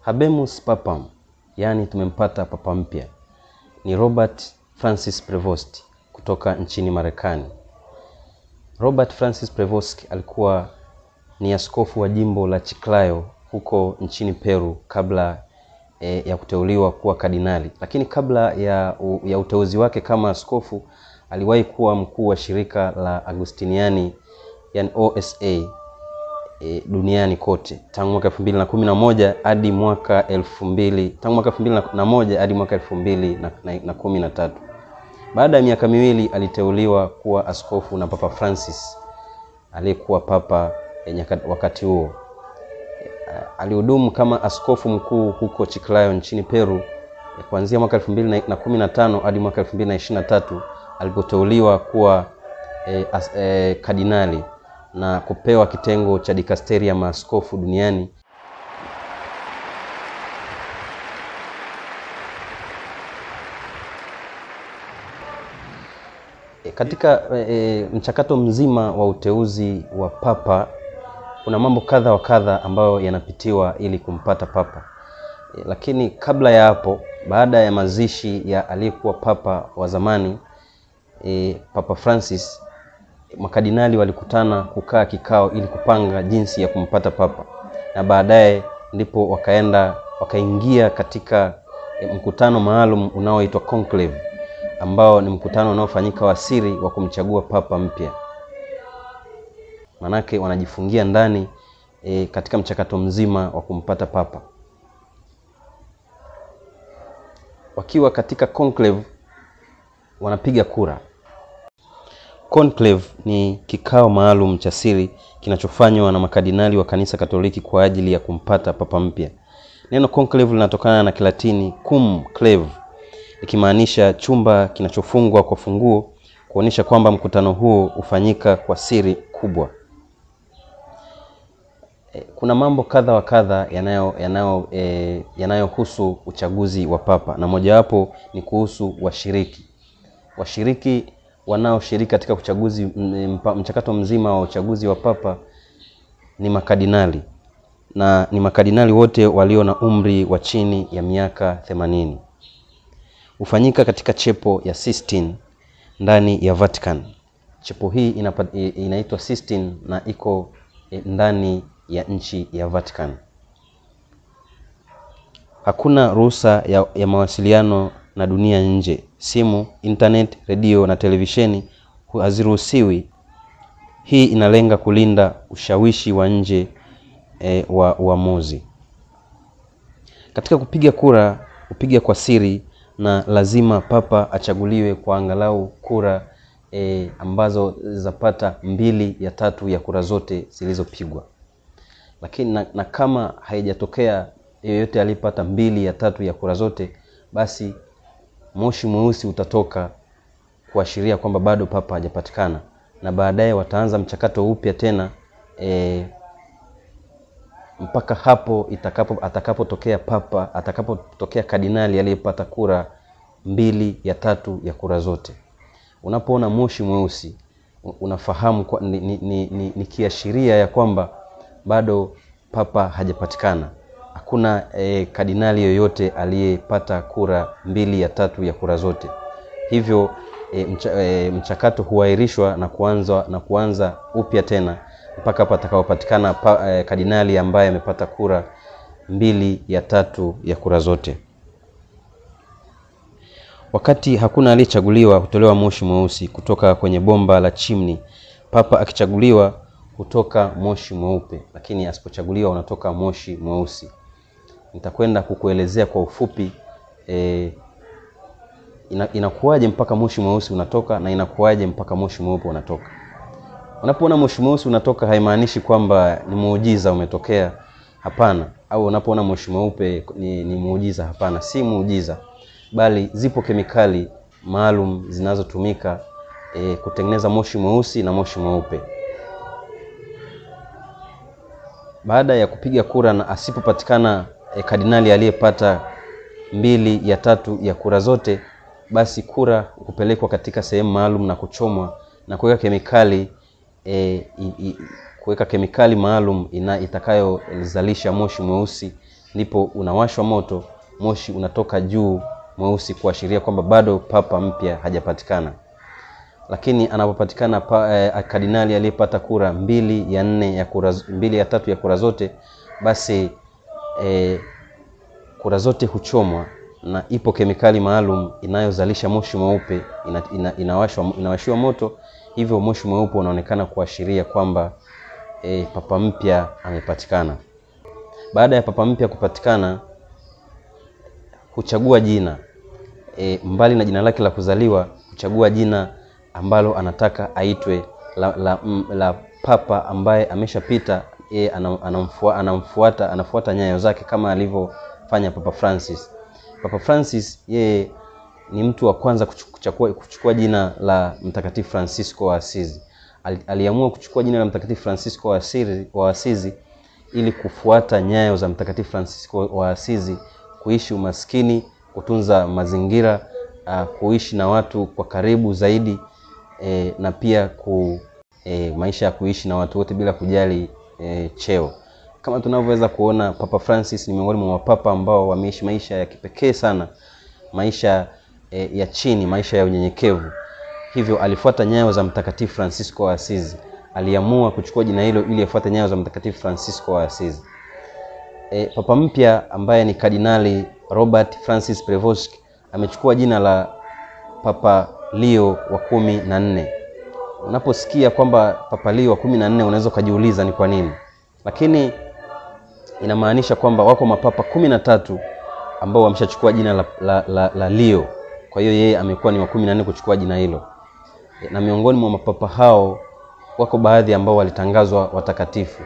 Habemus Papam, yani tumempata papa mpya, ni Robert Francis Prevost kutoka nchini Marekani. Robert Francis Prevost alikuwa ni askofu wa jimbo la Chiclayo huko nchini Peru kabla ya kuteuliwa kuwa kardinali. Lakini kabla ya uteuzi wake kama askofu, aliwahi kuwa mkuu wa shirika la Agustiniani, yani OSA, duniani kote tangu mwaka 2011 hadi mwaka 2013. Baada ya miaka miwili aliteuliwa kuwa askofu na Papa Francis aliyekuwa papa wakati huo. Alihudumu kama askofu mkuu huko Chiclayo nchini Peru kuanzia mwaka 2015 hadi mwaka 2023 alipoteuliwa kuwa kardinali na kupewa kitengo cha dikasteria ya maaskofu duniani. Katika mchakato mzima wa uteuzi wa papa kuna mambo kadha wa kadha ambayo yanapitiwa ili kumpata papa. Lakini kabla ya hapo, baada ya mazishi ya aliyekuwa papa wa zamani Papa Francis, makardinali walikutana kukaa kikao ili kupanga jinsi ya kumpata papa, na baadaye ndipo wakaingia katika mkutano maalum unaoitwa conclave, ambao ni mkutano unaofanyika wa siri wa kumchagua papa mpya. Manake wanajifungia ndani katika mchakato mzima wa kumpata papa. Wakiwa katika conclave wanapiga kura. Conclave ni kikao maalum cha siri kinachofanywa na makardinali wa kanisa Katoliki kwa ajili ya kumpata papa mpya. Neno conclave linatokana na Kilatini cum clave, ikimaanisha chumba kinachofungwa kwa funguo, kuonesha kwamba mkutano huo ufanyika kwa siri kubwa. Kuna mambo kadha wa kadha yanayohusu uchaguzi wa papa, na mojawapo ni kuhusu washiriki. Washiriki wanaoshiriki katika mchakato mzima wa uchaguzi wa papa ni makardinali, na ni makardinali wote walio na umri wa chini ya miaka 80. Hufanyika katika chepo ya Sistine ndani ya Vatican. Chepo hii inaitwa Sistine na iko ndani ya nchi ya Vatican. Hakuna ruhusa ya mawasiliano na dunia nje. Simu, internet, redio na televisheni haziruhusiwi. Hii inalenga kulinda ushawishi wa nje wa uamuzi. Katika kupiga kura, kupiga kwa siri, na lazima papa achaguliwe kwa angalau kura ambazo zapata 2/3 ya kura zote zilizopigwa. Lakini na kama haijatokea yeyote alipata 2/3 ya kura zote, basi moshi mweusi utatoka kuashiria kwamba bado papa hajapatikana, na baadaye wataanza mchakato upya tena mpaka hapo atakapotokea kardinali aliyepata kura 2/3 ya kura zote. Unapoona moshi mweusi unafahamu ni kiashiria ya kwamba bado papa hajapatikana. Hakuna kardinali yoyote aliyepata kura 2/3 ya kura zote. Hivyo mchakato huahirishwa na kuanza upya tena mpaka hapa atakapopatikana kardinali ambaye amepata kura 2/3 ya kura zote. Wakati hakuna aliyechaguliwa, hutolewa moshi mweusi kutoka kwenye bomba la chimney. Papa akichaguliwa hutoka moshi mweupe, lakini asipochaguliwa unatoka moshi mweusi. Nitakwenda kukuelezea kwa ufupi inakuwaje mpaka moshi mweusi unatoka na inakuwaje mpaka moshi mweupe unatoka. Unapoona moshi mweusi unatoka haimaanishi kwamba ni muujiza umetokea, hapana. Au unapoona moshi mweupe ni muujiza, hapana, si muujiza, bali zipo kemikali maalum zinazotumika kutengeneza moshi mweusi na moshi mweupe. Baada ya kupiga kura na asipopatikana kardinali aliyepata 2/3 ya kura zote, basi kura kupelekwa katika sehemu maalum na kuchomwa na kuweka kemikali maalum itakayozalisha moshi mweusi ndipo unawashwa moto, moshi unatoka juu mweusi kuashiria kwamba bado papa mpya hajapatikana. Lakini anapopatikana kardinali aliyepata kura 2 ya 3 ya kura zote, basi kura zote huchomwa na ipo kemikali maalum inayozalisha moshi mweupe, inawashwa moto, hivyo moshi mweupe unaonekana kuashiria kwamba papa mpya amepatikana. Baada ya papa mpya kupatikana, huchagua jina, mbali na jina lake la kuzaliwa, huchagua jina ambalo anataka aitwe la papa ambaye ameshapita, anafuata nyayo zake kama alivyofanya Papa Francis. Papa Francis yeye ni mtu wa kwanza kuchukua jina la Mtakatifu Francisco wa Asizi. Aliamua kuchukua jina la Mtakatifu Francisco wa Asizi ili kufuata nyayo za Mtakatifu Francisco wa Asizi, kuishi umaskini, kutunza mazingira, kuishi na watu kwa karibu zaidi, na pia maisha ya kuishi na watu wote bila kujali cheo. Kama tunavyoweza kuona, Papa Francis ni miongoni mwa mapapa ambao wameishi maisha ya kipekee sana, maisha ya chini, maisha ya unyenyekevu. Hivyo alifuata nyayo za Mtakatifu Francisco wa Asizi. Aliamua kuchukua jina hilo ili afuate nyayo za Mtakatifu Francisco wa Asizi. Papa mpya ambaye ni Kardinali Robert Francis Prevost amechukua jina la Papa Leo wa 14. Unaposikia kwamba Papa Leo wa 14 unaweza kujiuliza ni kwa nini. Lakini inamaanisha kwamba wako mapapa 13 ambao wameshachukua jina la Leo. Kwa hiyo yeye amekuwa ni wa 14 kuchukua jina hilo. Na miongoni mwa mapapa hao wako baadhi ambao walitangazwa watakatifu.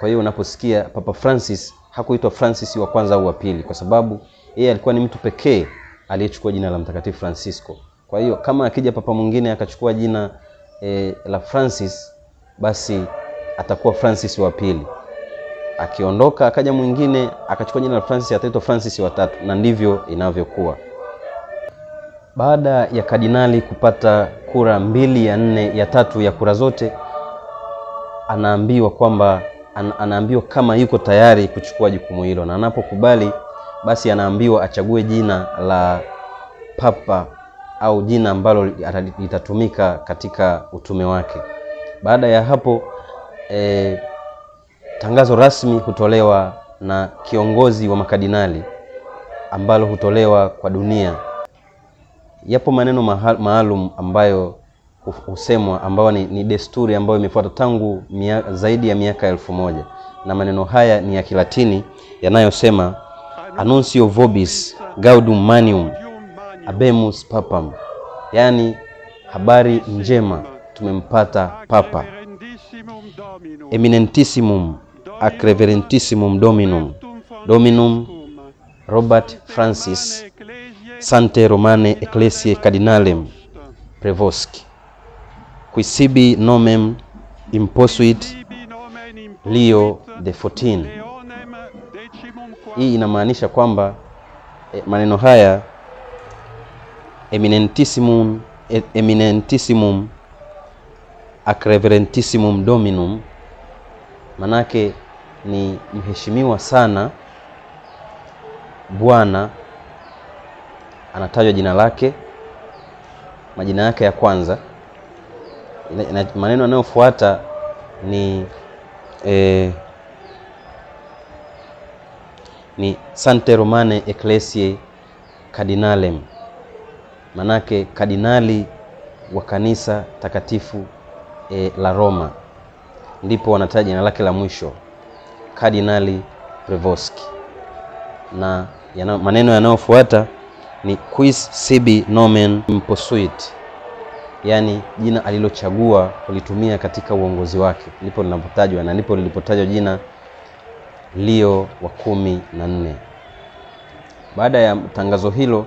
Kwa hiyo unaposikia Papa Francis, hakuitwa Francis wa kwanza au wa pili, kwa sababu yeye alikuwa ni mtu pekee aliyechukua jina la Mtakatifu Francisco. Kwa hiyo kama akija papa mwingine akachukua jina la Francis, basi atakuwa Francis wa pili. Akiondoka akaja mwingine akachukua jina la Francis, ataitwa Francis wa tatu, na ndivyo inavyokuwa. Baada ya kardinali kupata kura 2 ya 4 ya 3 ya kura zote, anaambiwa kama yuko tayari kuchukua jukumu hilo, na anapokubali basi anaambiwa achague jina la papa au jina ambalo litatumika katika utume wake. Baada ya hapo tangazo rasmi hutolewa na kiongozi wa makardinali ambalo hutolewa kwa dunia. Yapo maneno maalum ambayo husemwa, ambayo ni desturi ambayo imefuata tangu zaidi ya miaka 1000, na maneno haya ni ya Kilatini yanayosema Annuncio vobis gaudium magnum habemus papam, yani habari njema, tumempata papa. Eminentissimum ac reverentissimum dominum Robert Francis Sante Romane Ecclesiae Cardinalem Prevost, qui sibi nomen imposuit Leo the 14. Hii inamaanisha kwamba maneno haya eminentissimum ac reverentissimum dominum, manake ni mheshimiwa sana Bwana, anatajwa jina lake, majina yake ya kwanza. Maneno yanayofuata ni Sante Romane Ecclesiae Cardinalem, manake kardinali wa kanisa takatifu la Roma. Ndipo wanataja jina lake la mwisho, Kardinali Prevost. Na maneno yanayofuata ni quis sibi nomen imposuit, yani jina alilochagua kulitumia katika uongozi wake, ndipo linapotajwa, na ndipo lilipotajwa jina Leo wa 14. Baada ya tangazo hilo,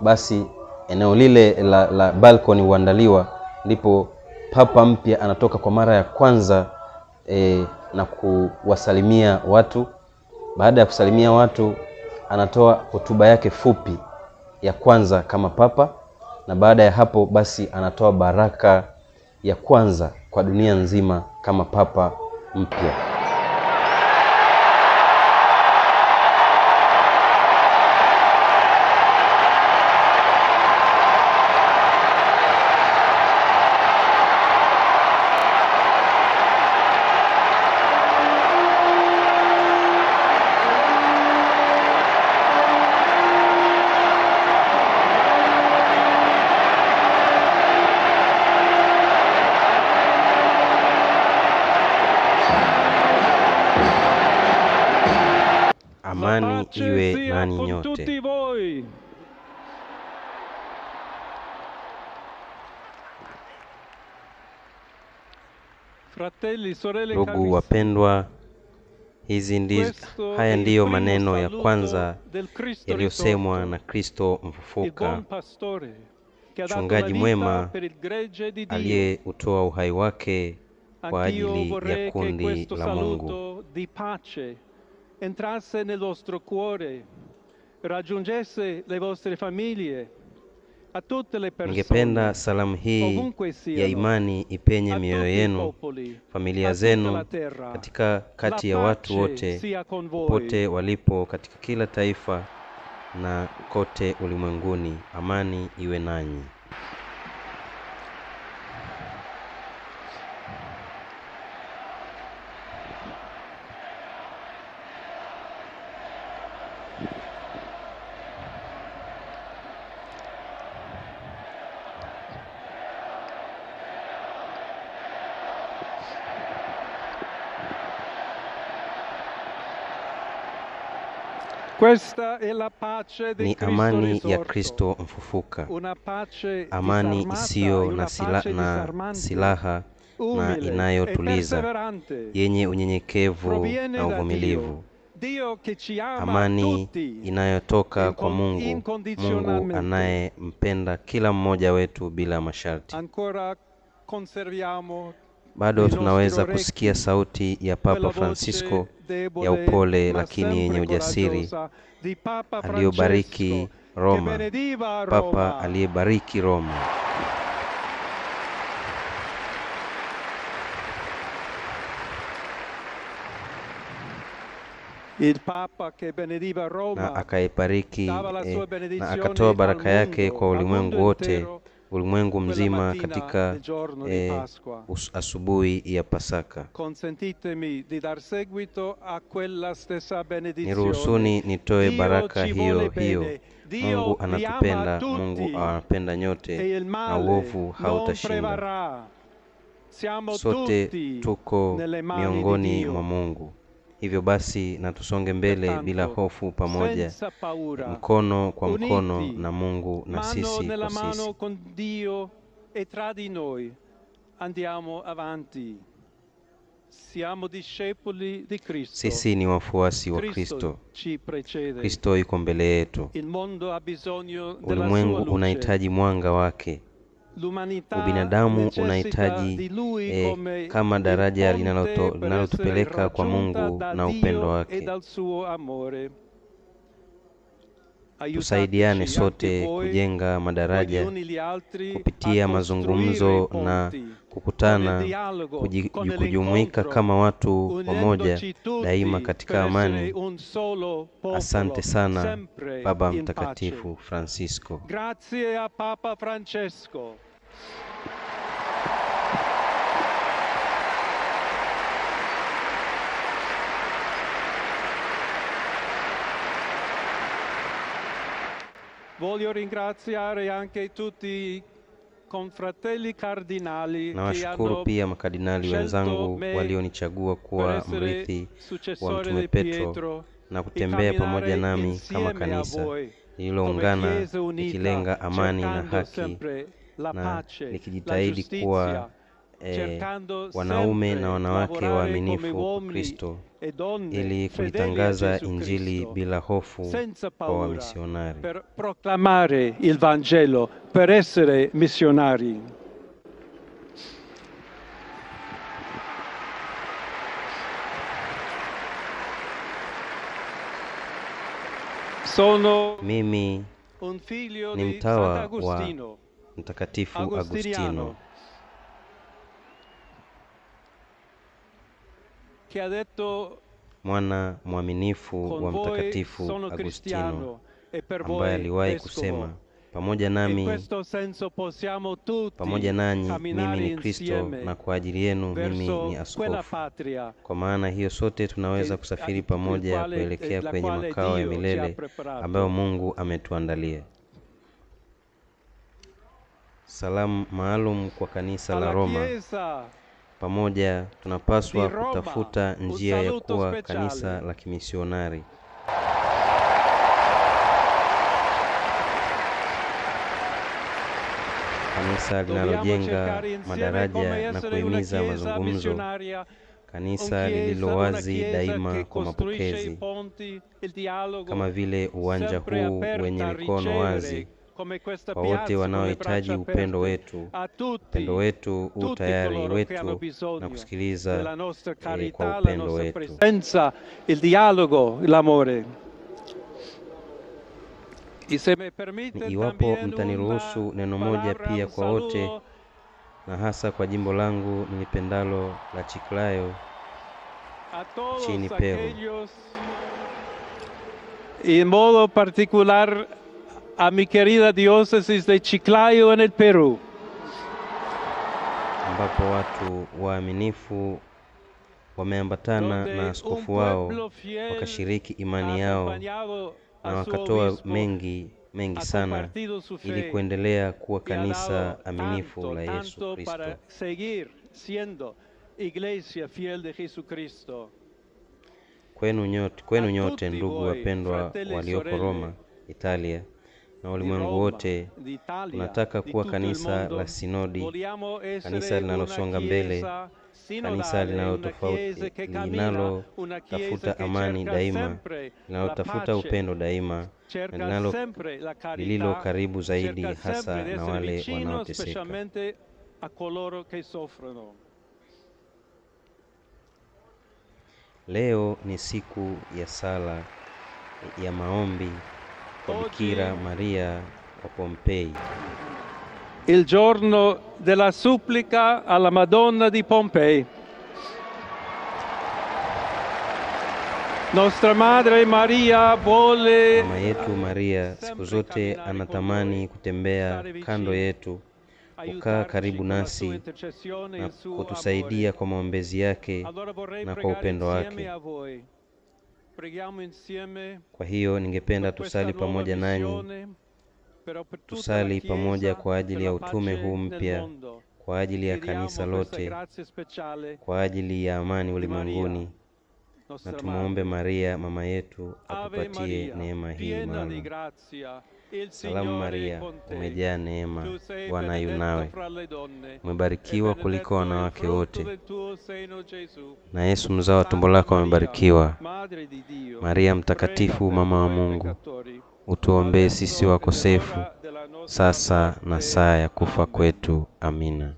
basi eneo lile la balcony huandaliwa, ndipo papa mpya anatoka kwa mara ya kwanza na kuwasalimia watu. Baada ya kusalimia watu, anatoa hotuba yake fupi ya kwanza kama papa, na baada ya hapo basi anatoa baraka ya kwanza kwa dunia nzima kama papa mpya. Amani iwe nanyi nyote. Tutti voi. Fratelli, sorelle, Ndugu wapendwa, haya ndiyo maneno ya kwanza yaliyosemwa na Kristo mfufuka, mchungaji mwema aliyeutoa uhai wake kwa ajili ya kundi la Mungu. Entrasse nel vostro cuore, raggiungesse le vostre famiglie, a tutte le persone. Ningependa salamu hii ya imani ipenye mioyo yenu, familia zenu, katika kati ya watu wote, pote walipo katika kila taifa na kote ulimwenguni. Amani iwe nanyi. Ni amani ya Kristo mfufuka, amani isiyo na silaha na inayotuliza, yenye unyenyekevu na uvumilivu, amani inayotoka kwa Mungu, Mungu anayempenda kila mmoja wetu bila masharti. Bado tunaweza kusikia sauti ya Papa Francisco ya upole lakini yenye ujasiri aliyobariki Roma, Papa aliyebariki Roma. Il Papa che benediva Roma, na akaibariki na akatoa baraka yake kwa ulimwengu wote, ulimwengu mzima katika asubuhi ya Pasaka. Consentitemi di dar seguito a quella stessa benedizione. Niruhusuni nitoe baraka hiyo hiyo. Mungu anatupenda, Mungu anapenda nyote, na uovu hautashinda. Sote tuko miongoni mwa Mungu. Hivyo basi na tusonge mbele bila hofu, pamoja, mkono kwa mkono na Mungu na sisi kwa sisi. Con Dio e tra di noi andiamo avanti. Siamo discepoli di Cristo. Sisi ni wafuasi wa Kristo. Kristo yuko mbele yetu. Ulimwengu unahitaji mwanga wake. Ubinadamu unahitaji kama daraja linalotupeleka kwa Mungu na upendo wake. Tusaidiane sote kujenga madaraja kupitia mazungumzo na kukutana, kujumuika kama watu wamoja daima katika amani. Asante sana Baba Mtakatifu Francisco. Grazie a Papa Francesco. Voglio ringraziare anche tutti confratelli cardinali. Nawashukuru pia makardinali wenzangu walionichagua kuwa mrithi wa Mtume Petro na kutembea pamoja nami kama kanisa lililoungana likilenga amani na haki, na likijitahidi kuwa wanaume na wanawake waaminifu kwa Kristo ili kulitangaza Injili bila hofu kwa wamisionari. Per proclamare il Vangelo, per essere missionari. Mimi ni mtawa wa Mtakatifu Agustino, mwana mwaminifu wa Mtakatifu Agustino, ambaye aliwahi kusema, pamoja nanyi mimi ni Kristo, na kwa ajili yenu mimi ni askofu. Kwa maana hiyo sote tunaweza kusafiri pamoja kuelekea kwenye makao ya milele ambayo Mungu ametuandalia. Salamu maalum kwa kanisa la Roma. Pamoja tunapaswa kutafuta njia ya kuwa kanisa la kimisionari. kanisa linalojenga madaraja na kuhimiza mazungumzo, kanisa lililo wazi daima kwa mapokezi, kama vile uwanja huu wenye mikono wazi kwa wote wanaohitaji upendo wetu. Upendo wetu u tayari wetu na kusikiliza kwa upendo wetu. Il dialogo, l'amore. Iwapo mtaniruhusu neno moja pia kwa wote, na hasa kwa jimbo langu nilipendalo la Chiclayo nchini Peru. In modo particular a mi querida diócesis de Chiclayo en el Perú, ambapo watu waaminifu wameambatana na askofu wao, wakashiriki imani yao na wakatoa mengi sana ili kuendelea kuwa kanisa aminifu la Yesu Kristo. Kwenu nyote ndugu wapendwa walioko Roma, Italia na ulimwengu wote, tunataka kuwa kanisa la sinodi, kanisa linalosonga mbele, kanisa linalotafuta amani daima, linalotafuta upendo daima, na lililo karibu zaidi hasa na wale wanaoteseka. Leo ni siku ya sala ya maombi kwa Bikira Maria wa Pompei. Il giorno della supplica alla Madonna di Pompei. Nostra Madre Maria vuole, mama yetu Maria siku zote anatamani kutembea kando yetu, kukaa karibu nasi na kutusaidia kwa maombezi yake na kwa upendo wake. Kwa hiyo ningependa tusali pamoja nanyi, tusali pamoja kwa ajili ya utume huu mpya, kwa ajili ya kanisa lote, kwa ajili ya amani ulimwenguni, na tumuombe Maria mama yetu atupatie neema hii maalum. Salamu Maria, umejaa neema, Bwana yu nawe, umebarikiwa kuliko wanawake wote, na Yesu mzao wa tumbo lako amebarikiwa. Maria mtakatifu, mama wa Mungu, utuombee sisi wakosefu, sasa na saa ya kufa kwetu. Amina.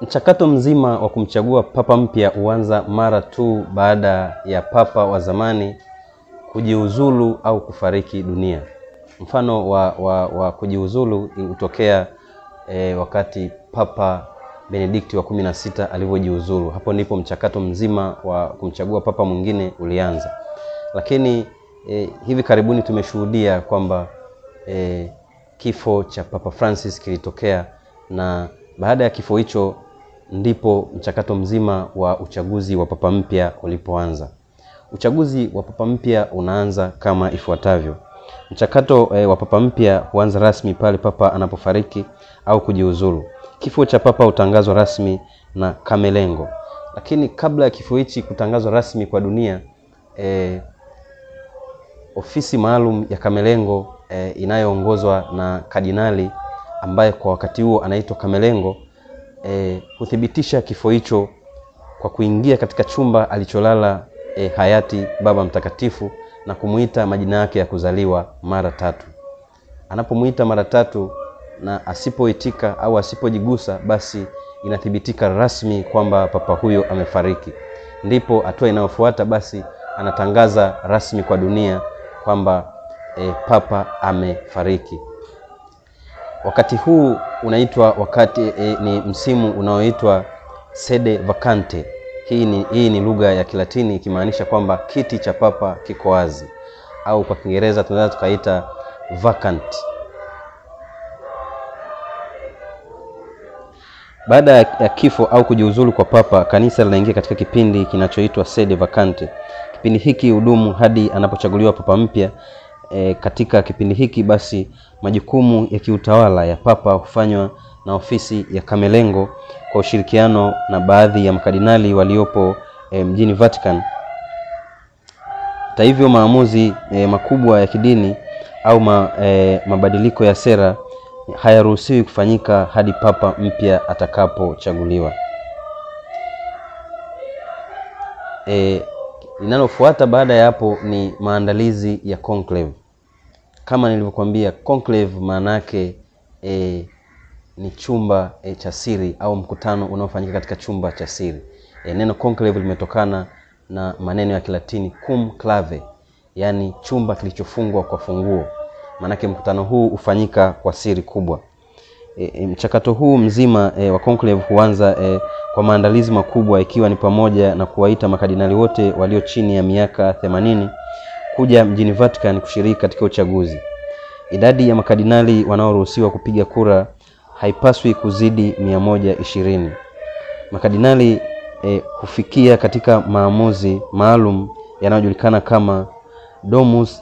Mchakato mzima wa kumchagua papa mpya huanza mara tu baada ya papa wa zamani kujiuzulu au kufariki dunia. Mfano wa kujiuzulu hutokea wakati Papa Benedikti wa 16 alivyojiuzulu. Hapo ndipo mchakato mzima wa kumchagua papa mwingine ulianza. Lakini hivi karibuni tumeshuhudia kwamba kifo cha Papa Francis kilitokea, na baada ya kifo hicho ndipo mchakato mzima wa uchaguzi wa papa mpya ulipoanza. Uchaguzi wa papa mpya unaanza kama ifuatavyo. Mchakato wa papa mpya huanza rasmi pale papa anapofariki au kujiuzulu. Kifo cha papa hutangazwa rasmi na Kamelengo. Lakini kabla ya kifo hichi kutangazwa rasmi kwa dunia, ofisi maalum ya Kamelengo inayoongozwa na kardinali ambaye kwa wakati huo anaitwa Kamelengo huthibitisha kifo hicho kwa kuingia katika chumba alicholala hayati Baba Mtakatifu na kumuita majina yake ya kuzaliwa mara 3. Anapomuita mara 3 na asipoitika au asipojigusa, basi inathibitika rasmi kwamba papa huyo amefariki. Ndipo hatua inayofuata basi anatangaza rasmi kwa dunia kwamba papa amefariki. Wakati huu unaitwa ni msimu unaoitwa sede vacante. Hii ni lugha ya Kilatini ikimaanisha kwamba kiti cha papa kiko wazi, au kwa Kiingereza tunaweza tukaita vacant. Baada ya kifo au kujiuzulu kwa papa, kanisa linaingia katika kipindi kinachoitwa sede vacante. Kipindi hiki hudumu hadi anapochaguliwa papa mpya katika kipindi hiki basi majukumu ya kiutawala ya papa hufanywa na ofisi ya Kamelengo kwa ushirikiano na baadhi ya makardinali waliopo mjini Vatican. Hata hivyo maamuzi makubwa ya kidini au mabadiliko ya sera hayaruhusiwi kufanyika hadi papa mpya atakapochaguliwa. Linalofuata baada ya hapo ni maandalizi ya conclave. Kama nilivyokuambia, conclave maana yake ni chumba cha siri au mkutano unaofanyika katika chumba cha siri. Neno conclave limetokana na maneno ya Kilatini cum clave, yani chumba kilichofungwa kwa funguo. Maana yake mkutano huu ufanyika kwa siri kubwa. Mchakato huu mzima wa conclave huanza kwa maandalizi makubwa, ikiwa ni pamoja na kuwaita makardinali wote walio chini ya miaka 80 kuja mjini Vatican kushiriki katika uchaguzi. Idadi ya makardinali wanaoruhusiwa kupiga kura haipaswi kuzidi 120. Makardinali hufikia katika maamuzi maalum yanayojulikana kama Domus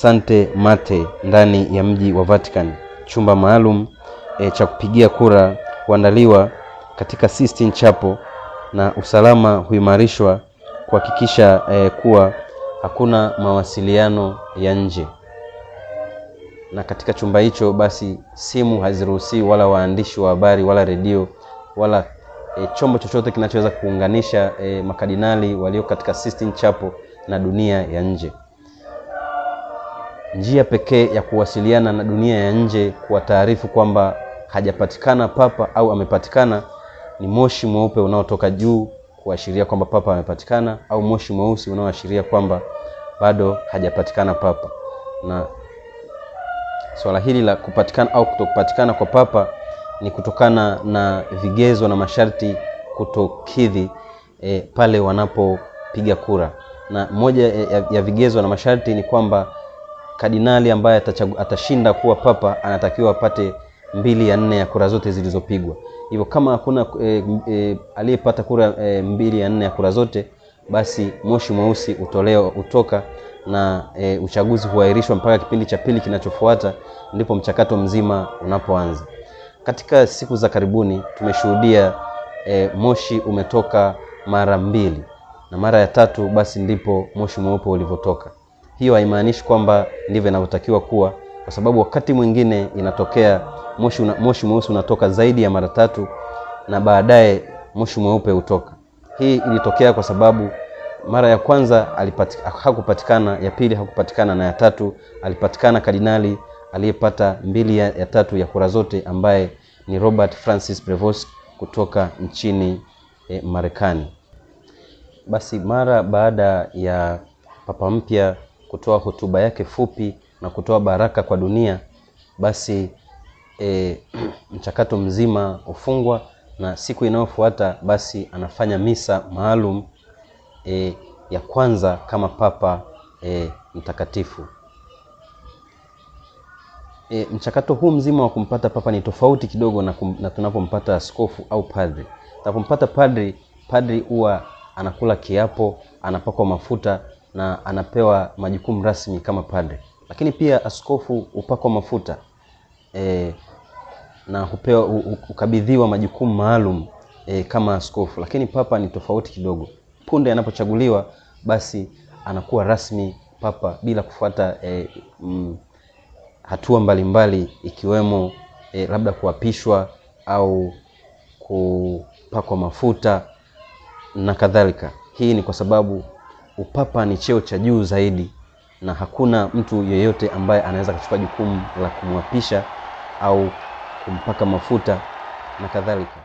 Sanctae Mater ndani ya mji wa Vatican. Chumba maalum cha kupigia kura huandaliwa katika Sistine Chapel na usalama huimarishwa kuhakikisha kuwa hakuna mawasiliano ya nje. Na katika chumba hicho basi simu haziruhusiwi, wala waandishi wa habari, wala redio, wala chombo chochote kinachoweza kuunganisha makardinali walio katika Sistine Chapel na dunia ya nje. Njia pekee ya kuwasiliana na dunia ya nje kwa taarifu kwamba hajapatikana papa au amepatikana ni moshi mweupe unaotoka juu kuashiria kwamba papa amepatikana, au moshi mweusi unaoashiria kwamba bado hajapatikana papa. Na swala hili la kupatikana au kutokupatikana kwa papa ni kutokana na vigezo na masharti kutokidhi pale wanapopiga kura. Na moja ya vigezo na masharti ni kwamba kardinali ambaye atashinda kuwa papa anatakiwa apate 2/4 ya kura zote zilizopigwa. Hivyo kama hakuna aliyepata kura 2/4 ya kura zote, basi moshi mweusi utoka na uchaguzi huahirishwa mpaka kipindi cha pili kinachofuata, ndipo mchakato mzima unapoanza. Katika siku za karibuni tumeshuhudia moshi umetoka mara 2, na mara ya 3 basi ndipo moshi mweupe ulivyotoka. Hiyo haimaanishi kwamba ndivyo inavyotakiwa kuwa, kwa sababu wakati mwingine inatokea moshi mweusi unatoka zaidi ya mara 3 na baadaye moshi mweupe utoka. Hii ilitokea kwa sababu mara ya kwanza hakupatikana, ya pili hakupatikana, na ya 3 alipatikana kardinali aliyepata 2/3 ya kura zote, ambaye ni Robert Francis Prevost kutoka nchini Marekani. Basi mara baada ya papa mpya kutoa hotuba yake fupi na kutoa baraka kwa dunia, basi mchakato mzima ufungwa, na siku inayofuata basi anafanya misa maalum ya kwanza kama papa mtakatifu. Mchakato huu mzima wa kumpata papa ni tofauti kidogo na tunapompata askofu au padri. Tunapompata padri huwa anakula kiapo, anapakwa mafuta na anapewa majukumu rasmi kama padri. Lakini pia askofu upakwa mafuta na ukabidhiwa majukumu maalum kama askofu. Lakini papa ni tofauti kidogo. Punde anapochaguliwa basi anakuwa rasmi papa bila kufuata hatua mbalimbali, ikiwemo labda kuapishwa au kupakwa mafuta na kadhalika. Hii ni kwa sababu upapa ni cheo cha juu zaidi, na hakuna mtu yeyote ambaye anaweza kuchukua jukumu la kumwapisha au kumpaka mafuta na kadhalika.